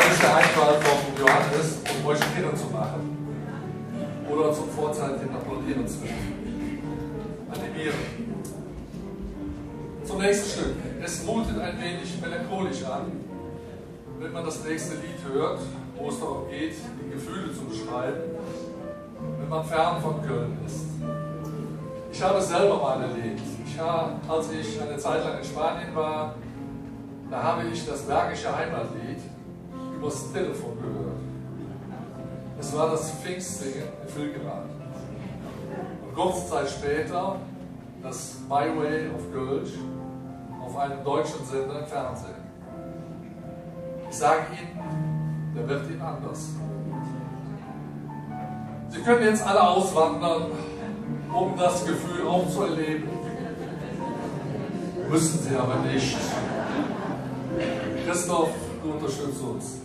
Das ist der Einfall von Johannes, um euch Kinder zu machen. Oder zum vorzeitigen Applaudieren zu animieren. Zum nächsten Stück. Es mutet ein wenig melancholisch an, wenn man das nächste Lied hört, wo es darum geht, die Gefühle zu beschreiben, wenn man fern von Köln ist. Ich habe es selber mal erlebt. Als ich eine Zeit lang in Spanien war, da habe ich das Bergische Heimatlied übers Telefon gehört. Es war das Pfingstsingen in Vilgerad. Und kurze Zeit später das My Way of Gölsch auf einem deutschen Sender im Fernsehen. Ich sage Ihnen, der wird Ihnen anders. Sie können jetzt alle auswandern, um das Gefühl auch zu erleben. Müssen Sie aber nicht. Christoph, du unterstützt uns.